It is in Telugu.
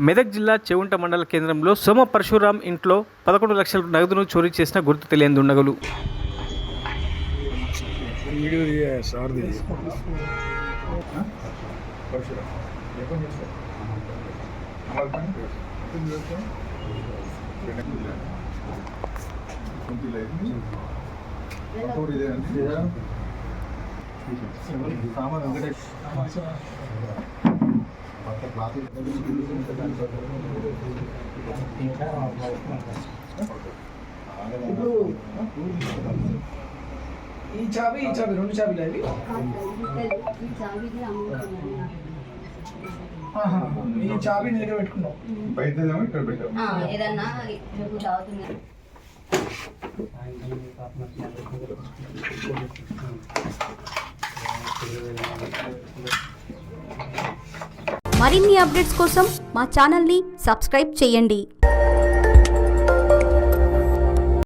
మెదక్ జిల్లా చెవుంట మండల కేంద్రంలో సోమ పరశురాం ఇంట్లో 11 లక్షల నగదును చోరీ చేసిన గుర్తు తెలియని దుండగులు. ఈ చాబీ రెండు చాబీలు అవి ఈ చాబీ నేనే పెట్టుకున్నాం బయటేమో ఇక్కడ పెట్టాం ఏదన్నా తాగుతుంది. మరిన్ని అప్డేట్స్ కోసం మా ఛానల్ని సబ్స్క్రైబ్ చేయండి.